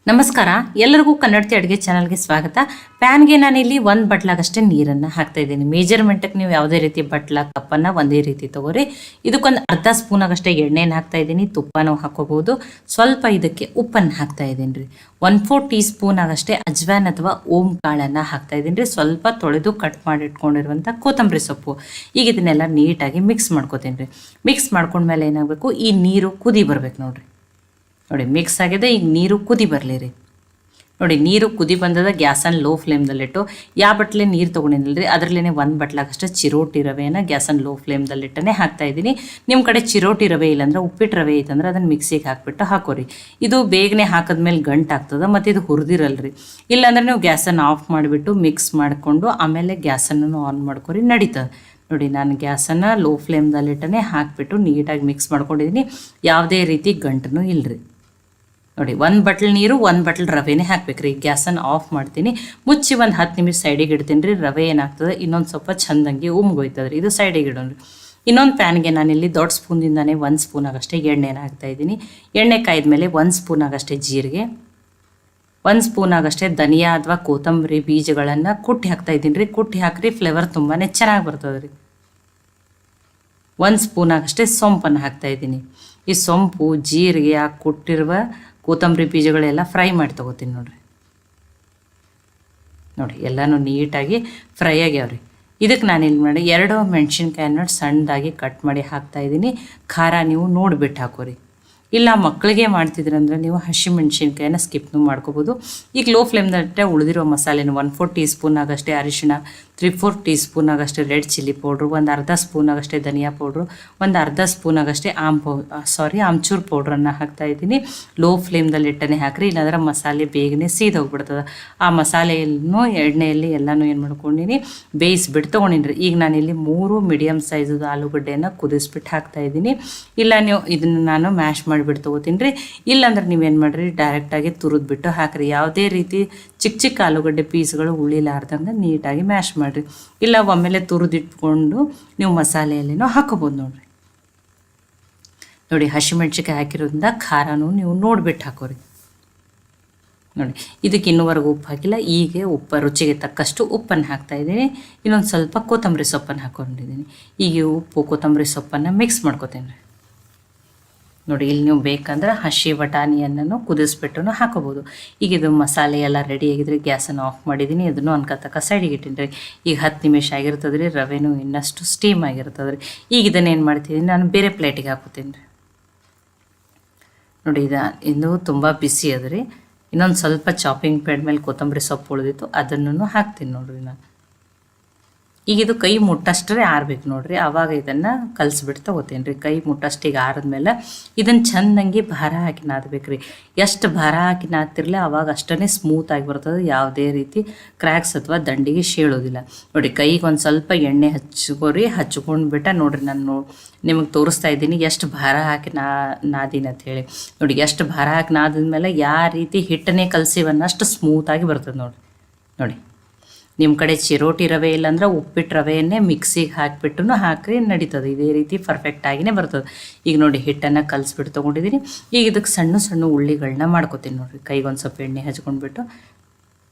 ನಮಸ್ಕಾರ, ಎಲ್ಲರಿಗೂ ಕನ್ನಡತಿ ಅಡುಗೆ ಚಾನಲ್ಗೆ ಸ್ವಾಗತ. ಪ್ಯಾನ್ಗೆ ನಾನಿಲ್ಲಿ ಒಂದು ಬಟ್ಲಾಗಷ್ಟೇ ನೀರನ್ನು ಹಾಕ್ತಾ ಇದ್ದೀನಿ. ಮೇಜರ್ಮೆಂಟಕ್ಕೆ ನೀವು ಯಾವುದೇ ರೀತಿ ಬಟ್ಲ ಕಪ್ಪನ್ನು ಒಂದೇ ರೀತಿ ತಗೋರಿ. ಇದಕ್ಕೊಂದು ಅರ್ಧ ಸ್ಪೂನಾಗಷ್ಟೇ ಎಣ್ಣೆನ ಹಾಕ್ತಾ ಇದ್ದೀನಿ. ತುಪ್ಪನೂ ಹಾಕೋಬಹುದು. ಸ್ವಲ್ಪ ಇದಕ್ಕೆ ಉಪ್ಪನ್ನು ಹಾಕ್ತಾ ಇದ್ದೀನಿ ರೀ. 1/4 ಟೀ ಸ್ಪೂನ್ ಆಗಷ್ಟೇ ಅಜ್ವಾನ್ ಅಥವಾ ಓಂ ಕಾಳನ್ನು ಹಾಕ್ತಾ ಇದ್ದೀನಿ ರೀ. ಸ್ವಲ್ಪ ತೊಳೆದು ಕಟ್ ಮಾಡಿ ಇಟ್ಕೊಂಡಿರುವಂಥ ಕೊತ್ತಂಬರಿ ಸೊಪ್ಪು. ಈಗ ಇದನ್ನೆಲ್ಲ ನೀಟಾಗಿ ಮಿಕ್ಸ್ ಮಾಡ್ಕೋತೀನಿ ರೀ. ಮಿಕ್ಸ್ ಮಾಡ್ಕೊಂಡ್ಮೇಲೆ ಏನಾಗಬೇಕು, ಈ ನೀರು ಕುದಿ ಬರ್ಬೇಕು ನೋಡ್ರಿ. ನೋಡಿ, ಮಿಕ್ಸ್ ಆಗಿದೆ. ಈಗ ನೀರು ಕುದಿ ಬರಲಿ ರೀ. ನೋಡಿ, ನೀರು ಕುದಿ ಬಂದದ. ಗ್ಯಾಸನ್ನು ಲೋ ಫ್ಲೇಮ್ದಲ್ಲಿಟ್ಟು, ಯಾವ ಬಟ್ಲೆ ನೀರು ತೊಗೊಂಡಿಲ್ಲ ರೀ, ಅದರಲ್ಲೇ ಒಂದು ಬಟ್ಲಾಗಷ್ಟೇ ಚಿರೋಟಿ ರವೆಯನ್ನು ಗ್ಯಾಸನ್ನು ಲೋ ಫ್ಲೇಮ್ದಲ್ಲಿಟ್ಟನೇ ಹಾಕ್ತಾಯಿದ್ದೀನಿ. ನಿಮ್ಮ ಕಡೆ ಚಿರೋಟಿ ರವೆ ಇಲ್ಲಾಂದ್ರೆ ಉಪ್ಪಿಟ್ಟು ರವೆ ಐತಂದ್ರೆ ಅದನ್ನು ಮಿಕ್ಸಿಗೆ ಹಾಕ್ಬಿಟ್ಟು ಹಾಕೋರಿ. ಇದು ಬೇಗನೆ ಹಾಕಿದ್ಮೇಲೆ ಗಂಟು ಆಗ್ತದೆ ಮತ್ತು ಇದು ಹುರಿದಿರಲ್ರಿ. ಇಲ್ಲಾಂದ್ರೆ ನೀವು ಗ್ಯಾಸನ್ನು ಆಫ್ ಮಾಡಿಬಿಟ್ಟು ಮಿಕ್ಸ್ ಮಾಡಿಕೊಂಡು ಆಮೇಲೆ ಗ್ಯಾಸನ್ನು ಆನ್ ಮಾಡ್ಕೊರಿ, ನಡೀತದೆ. ನೋಡಿ, ನಾನು ಗ್ಯಾಸನ್ನು ಲೋ ಫ್ಲೇಮ್ದಲ್ಲಿಟ್ಟನೇ ಹಾಕಿಬಿಟ್ಟು ನೀಟಾಗಿ ಮಿಕ್ಸ್ ಮಾಡ್ಕೊಂಡಿದ್ದೀನಿ. ಯಾವುದೇ ರೀತಿ ಗಂಟು ಇಲ್ಲರಿ. ನೋಡಿ, 1 ಬಟ್ಲ್ ನೀರು 1 ಬಟ್ಲ್ ರವೆನೇ ಹಾಕ್ಬೇಕ್ರಿ. ಗ್ಯಾಸನ್ನು ಆಫ್ ಮಾಡ್ತೀನಿ, ಮುಚ್ಚಿ ಒಂದು 10 ನಿಮಿಷ ಸೈಡಿಗೆ ಇಡ್ತೀನಿ ರೀ. ರವೆ ಏನಾಗ್ತದೆ ಇನ್ನೊಂದು ಸ್ವಲ್ಪ ಚಂದಂಗೆ ಉಮ್ಗೋಯ್ತದೆ ರೀ. ಇದು ಸೈಡಿಗೆ ಇಡೋಣ. ಇನ್ನೊಂದು ಪ್ಯಾನ್ಗೆ ನಾನಿಲ್ಲಿ ದೊಡ್ಡ ಸ್ಪೂನಿಂದಾನೇ 1 ಸ್ಪೂನ್ ಆಗಷ್ಟೇ ಎಣ್ಣೆನ ಹಾಕ್ತಾಯಿದ್ದೀನಿ. ಎಣ್ಣೆ ಕಾಯ್ದ ಮೇಲೆ 1 ಸ್ಪೂನ್ ಆಗಷ್ಟೇ ಜೀರಿಗೆ, 1 ಸ್ಪೂನ್ ಆಗಷ್ಟೇ ಧನಿಯಾ ಅಥವಾ ಕೊತ್ತಂಬರಿ ಬೀಜಗಳನ್ನು ಕುಟ್ಟಿ ಹಾಕ್ತಾಯಿದ್ದೀನಿ ರೀ. ಕುಟ್ಟಿ ಹಾಕ್ರಿ, ಫ್ಲೇವರ್ ತುಂಬಾ ಚೆನ್ನಾಗಿ ಬರ್ತದೆ ರೀ. 1 ಸ್ಪೂನ್ ಆಗಷ್ಟೇ ಸೊಂಪನ್ನು ಹಾಕ್ತಾಯಿದ್ದೀನಿ. ಈ ಸೊಂಪು ಜೀರಿಗೆ ಆ ಕುಟ್ಟಿರುವ ಕೊತ್ತಂಬರಿ ಬೀಜಗಳೆಲ್ಲ ಫ್ರೈ ಮಾಡಿ ತೊಗೋತೀನಿ ನೋಡಿರಿ. ನೋಡಿ, ಎಲ್ಲನೂ ನೀಟಾಗಿ ಫ್ರೈ ಆಗ್ಯಾವ್ರಿ. ಇದಕ್ಕೆ ನಾನೇನು ಮಾಡಿ 2 ಮೆಣಸಿನ್ಕಾಯನ್ನು ಸಣ್ಣದಾಗಿ ಕಟ್ ಮಾಡಿ ಹಾಕ್ತಾಯಿದ್ದೀನಿ. ಖಾರ ನೀವು ನೋಡಿಬಿಟ್ಟು ಹಾಕೋರಿ. ಇಲ್ಲ ಮಕ್ಕಳಿಗೆ ಮಾಡ್ತಿದ್ರಂದ್ರೆ ನೀವು ಹಸಿ ಮೆಣಸಿನ್ಕಾಯಿನ ಸ್ಕಿಪ್ನು ಮಾಡ್ಕೋಬೋದು. ಈಗ ಲೋ ಫ್ಲೇಮ್ದಟ್ಟೆ ಉಳಿದಿರೋ ಮಸಾಲೆನ 1/4 ಟೀ ಸ್ಪೂನ್ ಆಗಷ್ಟೇ ಅರಿಶಿಣ, 3/4 ಟೀ ಸ್ಪೂನ್ ಆಗಷ್ಟೇ ರೆಡ್ ಚಿಲ್ಲಿ ಪೌಡ್ರು, ಒಂದು ಅರ್ಧ ಸ್ಪೂನ್ ಆಗಷ್ಟೇ ಧನಿಯಾ ಪೌಡ್ರು, ಒಂದು ಅರ್ಧ ಸ್ಪೂನ್ ಆಗಷ್ಟೇ ಆಮ್ಚೂರು ಪೌಡ್ರನ್ನು ಹಾಕ್ತಾಯಿದ್ದೀನಿ. ಲೋ ಫ್ಲೇಮ್ದಲ್ಲಿ ಇಟ್ಟನೆ ಹಾಕ್ರಿ, ಇಲ್ಲಾಂದ್ರೆ ಮಸಾಲೆ ಬೇಗನೆ ಸೀದೋಗ್ಬಿಡ್ತದೆ. ಆ ಮಸಾಲೆಯನ್ನು ಎಣ್ಣೆಯಲ್ಲಿ ಎಲ್ಲನೂ ಏನು ಮಾಡ್ಕೊಂಡಿನಿ ಬೇಯಿಸ್ಬಿಟ್ಟು ತೊಗೊಂಡಿನಿ. ಈಗ ನಾನಿಲ್ಲಿ 3 ಮೀಡಿಯಮ್ ಸೈಜದು ಆಲೂಗಡ್ಡೆಯನ್ನು ಕುದಿಸ್ಬಿಟ್ಟು ಹಾಕ್ತಾಯಿದ್ದೀನಿ. ಇಲ್ಲ ನೀವು ಇದನ್ನು ನಾನು ಮ್ಯಾಶ್ ಮಾಡಿಬಿಟ್ಟು ತೊಗೋತೀನಿ ರೀ. ಇಲ್ಲಾಂದ್ರೆ ನೀವೇನು ಮಾಡಿರಿ, ಡೈರೆಕ್ಟಾಗಿ ತುರಿದ್ಬಿಟ್ಟು ಹಾಕಿರಿ. ಯಾವುದೇ ರೀತಿ ಚಿಕ್ಕ ಚಿಕ್ಕ ಆಲೂಗಡ್ಡೆ ಪೀಸ್ಗಳು ಉಳಿಲಾರ್ದಂಗೆ ನೀಟಾಗಿ ಮ್ಯಾಶ್ ಮಾಡಿರಿ. ಇಲ್ಲ ಒಮ್ಮೆಲೆ ತುರಿದಿಟ್ಕೊಂಡು ನೀವು ಮಸಾಲೆಯಲ್ಲೇನೋ ಹಾಕೋಬೋದು ನೋಡಿರಿ. ನೋಡಿ, ಹಸಿಮೆಣ್ಸಿಕಾಯಿ ಹಾಕಿರೋದ್ರಿಂದ ಖಾರನೂ ನೀವು ನೋಡಿಬಿಟ್ಟು ಹಾಕೋರಿ. ನೋಡಿ, ಇದಕ್ಕೆ ಇನ್ನೂವರೆಗೂ ಉಪ್ಪು ಹಾಕಿಲ್ಲ. ಈಗ ರುಚಿಗೆ ತಕ್ಕಷ್ಟು ಉಪ್ಪನ್ನು ಹಾಕ್ತಾಯಿದ್ದೀನಿ. ಇನ್ನೊಂದು ಸ್ವಲ್ಪ ಕೊತ್ತಂಬರಿ ಸೊಪ್ಪನ್ನು ಹಾಕ್ಕೊಂಡಿದ್ದೀನಿ. ಈಗ ಉಪ್ಪು ಕೊತ್ತಂಬರಿ ಸೊಪ್ಪನ್ನು ಮಿಕ್ಸ್ ಮಾಡ್ಕೊತೀನಿ ರೀ. ನೋಡಿ, ಇಲ್ಲಿ ನೀವು ಬೇಕಂದ್ರೆ ಹಸಿ ಬಟಾಣಿಯನ್ನು ಕುದಿಸ್ಬಿಟ್ಟು ಹಾಕೋಬೋದು. ಈಗ ಇದು ಮಸಾಲೆ ಎಲ್ಲ ರೆಡಿಯಾಗಿದ್ರೆ ಗ್ಯಾಸನ್ನು ಆಫ್ ಮಾಡಿದ್ದೀನಿ. ಅದನ್ನು ಅನ್ಕತಕ್ಕ ಸೈಡಿಗೆ ಇಟ್ಟಿನಿ ರೀ. ಈಗ 10 ನಿಮಿಷ ಆಗಿರ್ತದೆ ರೀ. ರವೆನೂ ಇನ್ನಷ್ಟು ಸ್ಟೀಮ್ ಆಗಿರ್ತದೆ ರೀ. ಈಗ ಇದನ್ನೇನು ಮಾಡ್ತೀನಿ, ನಾನು ಬೇರೆ ಪ್ಲೇಟಿಗೆ ಹಾಕೋತೀನಿ ರೀ. ನೋಡಿ, ಇದು ತುಂಬ ಬಿಸಿ ಅದ ರೀ. ಇನ್ನೊಂದು ಸ್ವಲ್ಪ ಚಾಪಿಂಗ್ ಪ್ಯಾಡ್ ಮೇಲೆ ಕೊತ್ತಂಬರಿ ಸೊಪ್ಪು ಉಳಿದಿತ್ತು, ಅದನ್ನು ಹಾಕ್ತೀನಿ ನೋಡಿರಿ ನಾನು. ಈಗ ಇದು ಕೈ ಮುಟ್ಟಷ್ಟೇ ಆರ್ಬೇಕು ನೋಡಿರಿ. ಆವಾಗ ಇದನ್ನು ಕಲಿಸ್ಬಿಟ್ಟು ತೊಗೋತೀನಿ ರೀ. ಕೈ ಮುಟ್ಟಷ್ಟಿಗೆ ಆರಿದ್ಮೇಲೆ ಇದನ್ನು ಚೆಂದಂಗೆ ಭಾರ ಹಾಕಿ ನಾದಬೇಕು ರೀ. ಎಷ್ಟು ಭಾರ ಹಾಕಿ ನಾದ್ತಿರಲಿ ಆವಾಗ ಅಷ್ಟೇ ಸ್ಮೂತಾಗಿ ಬರ್ತದೆ. ಯಾವುದೇ ರೀತಿ ಕ್ರ್ಯಾಕ್ಸ್ ಅಥವಾ ದಂಡಿಗೆ ಶೇಳೋದಿಲ್ಲ. ನೋಡಿ, ಕೈಗೆ ಒಂದು ಸ್ವಲ್ಪ ಎಣ್ಣೆ ಹಚ್ಕೊಂಡ್ಬಿಟ್ಟು ನೋಡಿರಿ, ನಾನು ನಿಮಗೆ ತೋರಿಸ್ತಾ ಇದ್ದೀನಿ ಎಷ್ಟು ಭಾರ ಹಾಕಿ ನಾದಿನ ಅಂಥೇಳಿ. ನೋಡಿ, ಎಷ್ಟು ಭಾರ ಹಾಕಿ ನಾದಿದ್ಮೇಲೆ ಯಾವ ರೀತಿ ಹಿಟ್ಟನ್ನೇ ಕಲಸಿವನ್ನಷ್ಟು ಸ್ಮೂತಾಗಿ ಬರ್ತದೆ ನೋಡಿರಿ. ನೋಡಿ, ನಿಮ್ಮ ಕಡೆ ಚಿರೋಟಿ ರವೆ ಇಲ್ಲಾಂದ್ರೆ ಉಪ್ಪಿಟ್ಟು ರವೆಯನ್ನೇ ಮಿಕ್ಸಿಗೆ ಹಾಕಿಬಿಟ್ಟು ಹಾಕ್ರಿ, ನಡೀತದೆ. ಇದೇ ರೀತಿ ಪರ್ಫೆಕ್ಟಾಗಿಯೇ ಬರ್ತದೆ. ಈಗ ನೋಡಿ, ಹಿಟ್ಟನ್ನು ಕಲಿಸ್ಬಿಟ್ಟು ತೊಗೊಂಡಿದ್ದೀನಿ. ಈಗ ಇದಕ್ಕೆ ಸಣ್ಣ ಸಣ್ಣ ಉಳ್ಳಿಗಳನ್ನ ಮಾಡ್ಕೊತೀನಿ ನೋಡಿರಿ. ಕೈಗೊಂದು ಸ್ವಲ್ಪ ಎಣ್ಣೆ ಹಚ್ಕೊಂಡ್ಬಿಟ್ಟು.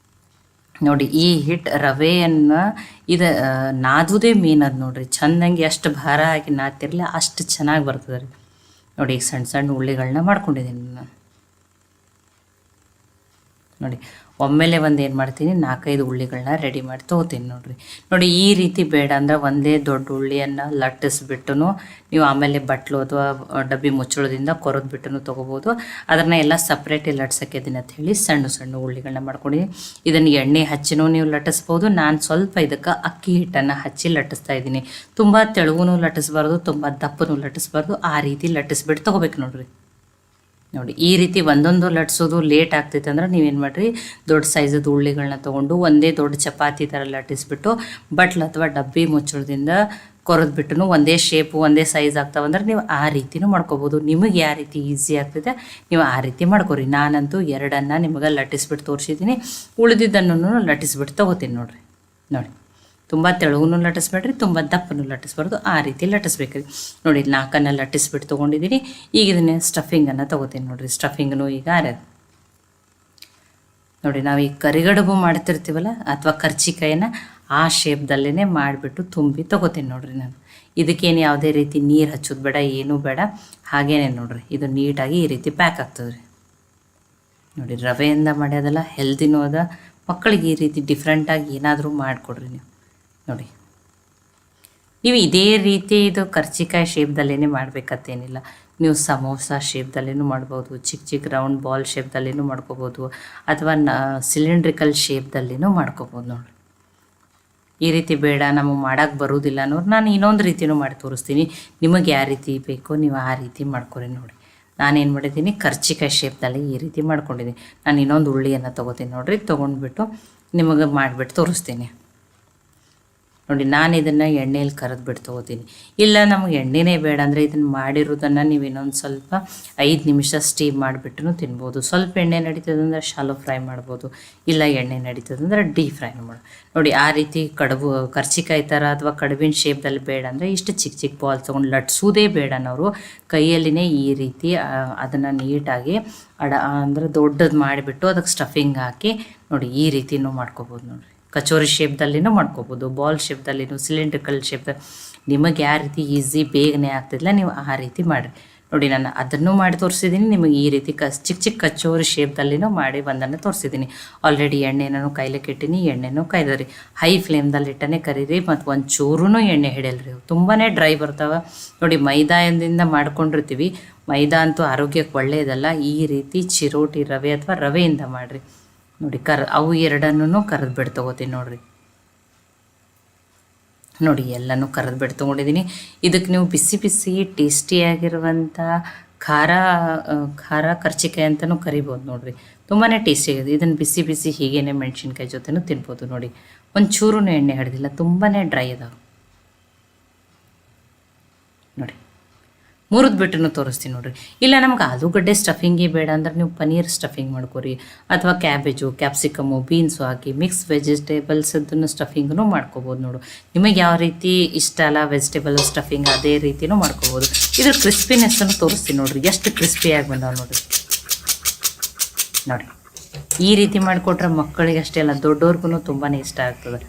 ನೋಡಿ, ಈ ಹಿಟ್ಟು ರವೆಯನ್ನು ಇದು ನಾದುವುದೇ ಮೇನ್ ಅದು ನೋಡಿರಿ. ಚೆಂದಂಗೆ ಎಷ್ಟು ಭಾರ ಹಾಕಿ ನಾದ್ತಿರಲಿ ಅಷ್ಟು ಚೆನ್ನಾಗಿ ಬರ್ತದೆ ರೀ. ನೋಡಿ, ಈಗ ಸಣ್ಣ ಸಣ್ಣ ಉಳ್ಳಿಗಳನ್ನ ಮಾಡ್ಕೊಂಡಿದ್ದೀನಿ ನಾನು. ನೋಡಿ, ಒಮ್ಮೆಲೆ ಒಂದು ಏನು ಮಾಡ್ತೀನಿ, 4-5 ಉಳ್ಳಿಗಳನ್ನ ರೆಡಿ ಮಾಡಿ ತೊಗೋತೀನಿ ನೋಡಿರಿ. ನೋಡಿ, ಈ ರೀತಿ ಬೇಡ ಅಂದರೆ ಒಂದೇ ದೊಡ್ಡ ಉಳ್ಳಿಯನ್ನು ಲಟ್ಟಿಸ್ಬಿಟ್ಟು ನೀವು ಆಮೇಲೆ ಬಟ್ಲು ಅಥವಾ ಡಬ್ಬಿ ಮುಚ್ಚಳದಿಂದ ಕೊರೆದ್ಬಿಟ್ಟು ತೊಗೋಬೋದು. ಅದನ್ನು ಎಲ್ಲ ಸಪ್ರೇಟ್ ಲಟ್ಸೋಕ್ಕೆ ಇದನ್ನ ಅಂತ ಹೇಳಿ ಸಣ್ಣ ಸಣ್ಣ ಉಳ್ಳಿಗಳನ್ನ ಮಾಡ್ಕೊಂಡಿದ್ದೀನಿ. ಇದನ್ನು ಎಣ್ಣೆ ಹಚ್ಚಿನೂ ನೀವು ಲಟ್ಟಿಸ್ಬೋದು. ನಾನು ಸ್ವಲ್ಪ ಇದಕ್ಕೆ ಅಕ್ಕಿ ಹಿಟ್ಟನ್ನು ಹಚ್ಚಿ ಲಟ್ಟಿಸ್ತಾ ಇದ್ದೀನಿ. ತುಂಬ ತೆಳುವೂ ಲಟ್ಟಿಸ್ಬಾರ್ದು, ತುಂಬ ದಪ್ಪನೂ ಲಟ್ಟಿಸ್ಬಾರ್ದು. ಆ ರೀತಿ ಲಟ್ಟಿಸ್ಬಿಟ್ಟು ತೊಗೋಬೇಕು ನೋಡಿರಿ. ನೋಡಿ, ಈ ರೀತಿ ಒಂದೊಂದು ಲಟ್ಸೋದು ಲೇಟ್ ಆಗ್ತೈತೆ ಅಂದ್ರೆ ನೀವೇನು ಮಾಡಿರಿ, ದೊಡ್ಡ ಸೈಜದ್ದು ಉಳ್ಳಿಗಳನ್ನ ತೊಗೊಂಡು ಒಂದೇ ದೊಡ್ಡ ಚಪಾತಿ ಥರ ಲಟ್ಟಿಸ್ಬಿಟ್ಟು ಬಟ್ಲು ಅಥವಾ ಡಬ್ಬಿ ಮುಚ್ಚಳದಿಂದ ಕೊರೆದ್ಬಿಟ್ಟು ಒಂದೇ ಶೇಪು ಒಂದೇ ಸೈಜ್ ಆಗ್ತಾವಂದ್ರೆ ನೀವು ಆ ರೀತಿನೂ ಮಾಡ್ಕೋಬೋದು. ನಿಮಗೆ ಯಾವ ರೀತಿ ಈಸಿ ಆಗ್ತೈತೆ ನೀವು ಆ ರೀತಿ ಮಾಡ್ಕೊರಿ. ನಾನಂತೂ 2 ನಿಮಗೆ ಲಟ್ಟಿಸ್ಬಿಟ್ಟು ತೋರಿಸಿದ್ದೀನಿ. ಉಳಿದಿದ್ದನ್ನು ಲಟ್ಟಿಸ್ಬಿಟ್ಟು ತೊಗೋತೀನಿ ನೋಡಿರಿ. ನೋಡಿ, ತುಂಬ ತೆಳುಗೂ ಲಟ್ಟಿಸ್ಬೇಡ್ರಿ, ತುಂಬ ದಪ್ಪನೂ ಲಟ್ಟಿಸ್ಬಾರ್ದು. ಆ ರೀತಿ ಲಟ್ಟಿಸ್ಬೇಕ್ರಿ. ನೋಡಿ, 4 ಲಟ್ಟಿಸ್ಬಿಟ್ಟು ತೊಗೊಂಡಿದ್ದೀನಿ. ಈಗ ಇದನ್ನೇ ಸ್ಟಫಿಂಗನ್ನು ತೊಗೋತೀನಿ ನೋಡಿರಿ. ಸ್ಟಫಿಂಗನ್ನು ಈಗ ನೋಡಿ ನಾವು ಈ ಕರಿಗಡುಬು ಮಾಡ್ತಿರ್ತೀವಲ್ಲ ಅಥವಾ ಕರ್ಚಿಕಾಯಿನ ಆ ಶೇಪ್ದಲ್ಲೇ ಮಾಡಿಬಿಟ್ಟು ತುಂಬಿ ತೊಗೋತೀನಿ ನೋಡ್ರಿ ನಾನು. ಇದಕ್ಕೇನು ಯಾವುದೇ ರೀತಿ ನೀರು ಹಚ್ಚೋದು ಬೇಡ, ಏನೂ ಬೇಡ, ಹಾಗೇನೆ ನೋಡ್ರಿ ಇದು ನೀಟಾಗಿ ಈ ರೀತಿ ಪ್ಯಾಕ್ ಆಗ್ತದೆ ರೀ. ನೋಡಿ ರವೆಯಿಂದ ಮಾಡ್ಯೋದಲ್ಲ, ಹೆಲ್ದಿನೂ ಅದ, ಮಕ್ಕಳಿಗೆ ಈ ರೀತಿ ಡಿಫ್ರೆಂಟಾಗಿ ಏನಾದರೂ ಮಾಡಿಕೊಡ್ರಿ ನೀವು. ನೋಡಿ ನೀವು ಇದೇ ರೀತಿ ಇದು ಕರ್ಚಿಕಾಯಿ ಶೇಪ್ದಲ್ಲೇ ಮಾಡಬೇಕಂತೇನಿಲ್ಲ. ನೀವು ಸಮೋಸ ಶೇಪ್ದಲ್ಲೂ ಮಾಡ್ಬೋದು, ಚಿಕ್ಕ ಚಿಕ್ಕ ರೌಂಡ್ ಬಾಲ್ ಶೇಪ್ದಲ್ಲೂ ಮಾಡ್ಕೋಬೋದು, ಅಥವಾ ಸಿಲಿಂಡ್ರಿಕಲ್ ಶೇಪ್ದಲ್ಲೂ ಮಾಡ್ಕೋಬೋದು ನೋಡಿರಿ. ಈ ರೀತಿ ಬೇಡ ನಮಗೆ ಮಾಡೋಕ್ಕೆ ಬರೋದಿಲ್ಲ ಅನ್ನೋರು ನಾನು ಇನ್ನೊಂದು ರೀತಿಯೂ ಮಾಡಿ ತೋರಿಸ್ತೀನಿ. ನಿಮಗೆ ಯಾವ ರೀತಿ ಬೇಕೋ ನೀವು ಆ ರೀತಿ ಮಾಡ್ಕೊರಿ ನೋಡಿ. ನಾನೇನು ಮಾಡಿದ್ದೀನಿ, ಕರ್ಚಿಕಾಯಿ ಶೇಪ್ದಲ್ಲಿ ಈ ರೀತಿ ಮಾಡ್ಕೊಂಡಿದ್ದೀನಿ. ನಾನು ಇನ್ನೊಂದು ಉಳ್ಳಿಯನ್ನು ತೊಗೋತೀನಿ ನೋಡಿರಿ, ತೊಗೊಂಡ್ಬಿಟ್ಟು ನಿಮಗೆ ಮಾಡಿಬಿಟ್ಟು ತೋರಿಸ್ತೀನಿ ನೋಡಿ. ನಾನು ಇದನ್ನು ಎಣ್ಣೆಯಲ್ಲಿ ಕರೆದ್ಬಿಟ್ಟು ತೊಗೋತೀನಿ. ಇಲ್ಲ ನಮಗೆ ಎಣ್ಣೆನೇ ಬೇಡ ಅಂದರೆ ಇದನ್ನು ಮಾಡಿರೋದನ್ನು ನೀವು ಇನ್ನೊಂದು ಸ್ವಲ್ಪ 5 ನಿಮಿಷ ಸ್ಟೀಮ್ ಮಾಡಿಬಿಟ್ಟು ತಿನ್ಬೋದು. ಸ್ವಲ್ಪ ಎಣ್ಣೆ ನಡೀತದಂದ್ರೆ ಶಾಲೋ ಫ್ರೈ ಮಾಡ್ಬೋದು, ಇಲ್ಲ ಎಣ್ಣೆ ನಡೀತದಂದ್ರೆ ಡೀಪ್ ಫ್ರೈ ಮಾಡಿ ನೋಡಿ. ಆ ರೀತಿ ಕಡುಬು ಕರ್ಚಿಕಾಯಿ ಥರ ಅಥವಾ ಕಡುಬಿನ ಶೇಪ್ದಲ್ಲಿ ಬೇಡ ಅಂದರೆ ಇಷ್ಟು ಚಿಕ್ಕ ಚಿಕ್ಕ ಬಾಲ್ ತೊಗೊಂಡು ಲಟ್ಸೋದೇ ಬೇಡ, ನಾವು ಕೈಯಲ್ಲಿನೇ ಈ ರೀತಿ ಅದನ್ನು ನೀಟಾಗಿ ಅಂದರೆ ದೊಡ್ಡದು ಮಾಡಿಬಿಟ್ಟು ಅದಕ್ಕೆ ಸ್ಟಫಿಂಗ್ ಹಾಕಿ ನೋಡಿ ಈ ರೀತಿನೂ ಮಾಡ್ಕೋಬೋದು ನೋಡಿರಿ. ಕಚೋರಿ ಶೇಪ್ದಲ್ಲಿನೂ ಮಾಡ್ಕೋಬೋದು, ಬಾಲ್ ಶೇಪ್ದಲ್ಲಿನೂ, ಸಿಲಿಂಡ್ರಿಕಲ್ ಶೇಪ್, ನಿಮಗೆ ಯಾವ ರೀತಿ ಈಸಿ ಬೇಗನೆ ಆಗ್ತಿಲ್ಲ ನೀವು ಆ ರೀತಿ ಮಾಡಿರಿ ನೋಡಿ. ನಾನು ಅದನ್ನು ಮಾಡಿ ತೋರಿಸಿದ್ದೀನಿ, ನಿಮಗೆ ಈ ರೀತಿ ಚಿಕ್ಕ ಚಿಕ್ಕ ಕಚೋರಿ ಶೇಪ್ದಲ್ಲಿನೂ ಮಾಡಿ ಒಂದನ್ನು ತೋರಿಸಿದ್ದೀನಿ. ಆಲ್ರೆಡಿ ಎಣ್ಣೆನೂ ಕಾಯ್ಲಿಕ್ಕೆ ಇಟ್ಟಿನಿ, ಎಣ್ಣೆನೂ ಕಾಯ್ದರಿ. ಹೈ ಫ್ಲೇಮ್ದಲ್ಲಿ ಇಟ್ಟನೇ ಕರೀರಿ, ಮತ್ತು ಒಂದು ಚೂರೂ ಎಣ್ಣೆ ಹಿಡಿಯಲ್ರಿ, ತುಂಬಾ ಡ್ರೈ ಬರ್ತಾವೆ ನೋಡಿ. ಮೈದಾದಿಂದ ಮಾಡ್ಕೊಂಡಿರ್ತೀವಿ, ಮೈದಾ ಅಂತೂ ಆರೋಗ್ಯಕ್ಕೆ ಒಳ್ಳೆಯದಲ್ಲ. ಈ ರೀತಿ ಚಿರೋಟಿ ರವೆ ಅಥವಾ ರವೆಯಿಂದ ಮಾಡಿರಿ ನೋಡಿ. ಅವು ಎರಡನ್ನೂ ಕರೆದ್ಬಿಟ್ಟು ತೊಗೋತೀನಿ ನೋಡಿರಿ. ನೋಡಿ ಎಲ್ಲನೂ ಕರೆದ್ಬಿಟ್ಟು ತೊಗೊಂಡಿದ್ದೀನಿ. ಇದಕ್ಕೆ ನೀವು ಬಿಸಿ ಬಿಸಿ ಟೇಸ್ಟಿಯಾಗಿರುವಂಥ ಖಾರ ಕರ್ಚಿಕಾಯಿ ಅಂತಲೂ ಕರಿಬೋದು ನೋಡಿರಿ. ತುಂಬಾ ಟೇಸ್ಟಿಯಾಗಿದೆ. ಇದನ್ನು ಬಿಸಿ ಬಿಸಿ ಹೀಗೇನೆ ಮೆಣಸಿನ್ಕಾಯಿ ಜೊತೆನೂ ತಿನ್ಬೋದು ನೋಡಿ. ಒಂದು ಚೂರೂ ಎಣ್ಣೆ ಹಿಡಿದಿಲ್ಲ, ತುಂಬಾ ಡ್ರೈ ಅದಾವೆ ನೋಡಿ. ಮುರಿದ್ಬಿಟ್ಟು ತೋರಿಸ್ತೀನಿ ನೋಡಿರಿ. ಇಲ್ಲ ನಮ್ಗೆ ಆಲೂಗಡ್ಡೆ ಸ್ಟಫಿಂಗೇ ಬೇಡ ಅಂದ್ರೆ ನೀವು ಪನ್ನೀರ್ ಸ್ಟಫಿಂಗ್ ಮಾಡ್ಕೊರಿ, ಅಥವಾ ಕ್ಯಾಬೇಜು, ಕ್ಯಾಪ್ಸಿಕಮು, ಬೀನ್ಸು ಹಾಕಿ ಮಿಕ್ಸ್ ವೆಜಿಟೇಬಲ್ಸ್ ಅದನ್ನು ಸ್ಟಫಿಂಗೂ ಮಾಡ್ಕೋಬೋದು ನೋಡು. ನಿಮಗೆ ಯಾವ ರೀತಿ ಇಷ್ಟ ಅಲ್ಲ ವೆಜಿಟೇಬಲ್ ಸ್ಟಫಿಂಗ್, ಅದೇ ರೀತಿಯೂ ಮಾಡ್ಕೋಬೋದು. ಇದ್ರ ಕ್ರಿಸ್ಪಿನೆಸ್ಸನ್ನು ತೋರಿಸ್ತೀನಿ ನೋಡಿರಿ, ಎಷ್ಟು ಕ್ರಿಸ್ಪಿಯಾಗಿ ಬಂದಾವೆ ನೋಡಿರಿ. ನೋಡಿ ಈ ರೀತಿ ಮಾಡಿಕೊಟ್ರೆ ಮಕ್ಕಳಿಗೆ ಅಷ್ಟೇ ಅಲ್ಲ, ದೊಡ್ಡವ್ರಿಗೂ ತುಂಬಾ ಇಷ್ಟ ಆಗ್ತದೆ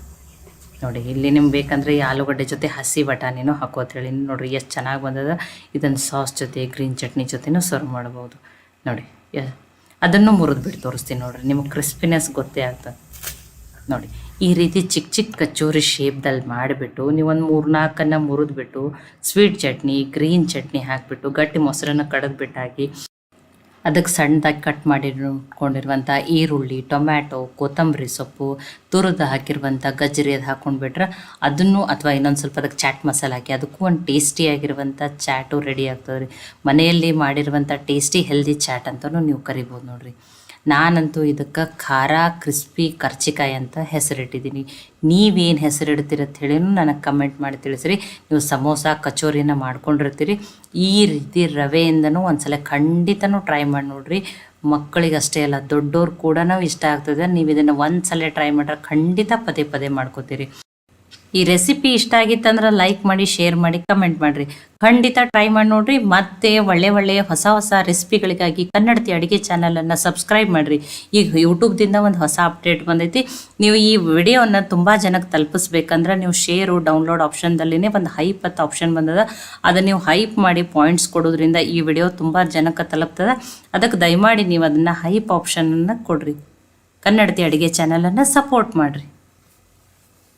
ನೋಡಿ. ಇಲ್ಲಿ ನಿಮ್ಗೆ ಬೇಕಂದರೆ ಈ ಆಲೂಗಡ್ಡೆ ಜೊತೆ ಹಸಿ ಬಟಾಣಿನೂ ಹಾಕೋತೇಳಿ ನೋಡಿರಿ ಎಷ್ಟು ಚೆನ್ನಾಗಿ ಬಂದದ. ಇದನ್ನು ಸಾಸ್ ಜೊತೆ ಗ್ರೀನ್ ಚಟ್ನಿ ಜೊತೆನೂ ಸರ್ವ್ ಮಾಡ್ಬೋದು ನೋಡಿ. ಅದನ್ನು ಮುರಿದ್ಬಿಟ್ಟು ತೋರಿಸ್ತೀನಿ ನೋಡಿರಿ, ನಿಮಗೆ ಕ್ರಿಸ್ಪಿನೆಸ್ ಗೊತ್ತೇ ಆಗ್ತದೆ ನೋಡಿ. ಈ ರೀತಿ ಚಿಕ್ಕ ಚಿಕ್ಕ ಕಚೋರಿ ಶೇಪ್ದಲ್ಲಿ ಮಾಡಿಬಿಟ್ಟು ನೀವೊಂದು 3-4 ಮುರಿದ್ಬಿಟ್ಟು ಸ್ವೀಟ್ ಚಟ್ನಿ, ಗ್ರೀನ್ ಚಟ್ನಿ ಹಾಕಿಬಿಟ್ಟು ಗಟ್ಟಿ ಮೊಸರನ್ನು ಕಡೆದ್ಬಿಟ್ಟು ಹಾಕಿ ಅದಕ್ಕೆ ಸಣ್ಣದಾಗಿ ಕಟ್ ಮಾಡಿಟ್ಕೊಂಡಿರುವಂಥ ಈರುಳ್ಳಿ, ಟೊಮ್ಯಾಟೊ, ಕೊತ್ತಂಬರಿ ಸೊಪ್ಪು, ತುರಿದು ಹಾಕಿರುವಂಥ ಗಜ್ಜರಿ ಅದು ಹಾಕ್ಕೊಂಡ್ಬಿಟ್ರೆ ಅದನ್ನು, ಅಥವಾ ಇನ್ನೊಂದು ಸ್ವಲ್ಪ ಅದಕ್ಕೆ ಚಾಟ್ ಮಸಾಲೆ ಹಾಕಿ ಅದಕ್ಕೂ ಒಂದು ಟೇಸ್ಟಿಯಾಗಿರುವಂಥ ಚಾಟು ರೆಡಿ ಆಗ್ತದೆ ರೀ. ಮನೆಯಲ್ಲಿ ಮಾಡಿರುವಂಥ ಟೇಸ್ಟಿ ಹೆಲ್ದಿ ಚಾಟ್ ಅಂತಲೂ ನೀವು ಕರಿಬೋದು ನೋಡಿರಿ. ನಾನಂತೂ ಇದಕ್ಕೆ ಖಾರ ಕ್ರಿಸ್ಪಿ ಕರ್ಚಿಕಾಯಿ ಅಂತ ಹೆಸರಿಟ್ಟಿದ್ದೀನಿ. ನೀವೇನು ಹೆಸರಿಡ್ತೀರಂತ ಹೇಳಿ ನನಗೆ ಕಮೆಂಟ್ ಮಾಡಿ ತಿಳಿಸ್ರಿ. ನೀವು ಸಮೋಸ ಕಚೋರಿನ ಮಾಡ್ಕೊಂಡಿರ್ತೀರಿ, ಈ ರೀತಿ ರವೆಯಿಂದನೂ ಒಂದ್ಸಲ ಖಂಡಿತನೂ ಟ್ರೈ ಮಾಡಿ ನೋಡಿರಿ. ಮಕ್ಕಳಿಗೆ ಅಷ್ಟೇ ಅಲ್ಲ, ದೊಡ್ಡವ್ರು ಕೂಡ ಇಷ್ಟ ಆಗ್ತದೆ. ನೀವು ಇದನ್ನು ಒಂದ್ಸಲ ಟ್ರೈ ಮಾಡ್ರೆ ಖಂಡಿತ ಪದೇ ಪದೇ ಮಾಡ್ಕೋತೀರಿ. ಈ ರೆಸಿಪಿ ಇಷ್ಟ ಆಗಿತ್ತಂದ್ರೆ ಲೈಕ್ ಮಾಡಿ, ಶೇರ್ ಮಾಡಿ, ಕಮೆಂಟ್ ಮಾಡಿರಿ. ಖಂಡಿತ ಟ್ರೈ ಮಾಡಿ ನೋಡಿರಿ. ಮತ್ತೆ ಒಳ್ಳೆಯ ಹೊಸ ರೆಸಿಪಿಗಳಿಗಾಗಿ ಕನ್ನಡತಿ ಅಡುಗೆ ಚಾನಲನ್ನು ಸಬ್ಸ್ಕ್ರೈಬ್ ಮಾಡಿರಿ. ಈಗ ಯೂಟ್ಯೂಬ್ದಿಂದ ಒಂದು ಹೊಸ ಅಪ್ಡೇಟ್ ಬಂದೈತಿ. ನೀವು ಈ ವಿಡಿಯೋವನ್ನು ತುಂಬ ಜನಕ್ಕೆ ತಲುಪಿಸ್ಬೇಕಂದ್ರೆ ನೀವು ಶೇರು, ಡೌನ್ಲೋಡ್ ಆಪ್ಷನ್ದಲ್ಲಿನೇ ಒಂದು ಹೈಪ್ ಅಂತ ಆಪ್ಷನ್ ಬಂದದ. ಅದನ್ನು ನೀವು ಹೈಪ್ ಮಾಡಿ ಪಾಯಿಂಟ್ಸ್ ಕೊಡೋದ್ರಿಂದ ಈ ವಿಡಿಯೋ ತುಂಬ ಜನಕ್ಕೆ ತಲುಪ್ತದೆ. ಅದಕ್ಕೆ ದಯಮಾಡಿ ನೀವು ಅದನ್ನು ಹೈಪ್ ಆಪ್ಷನನ್ನು ಕೊಡಿರಿ. ಕನ್ನಡತಿ ಅಡುಗೆ ಚಾನಲನ್ನು ಸಪೋರ್ಟ್ ಮಾಡಿರಿ.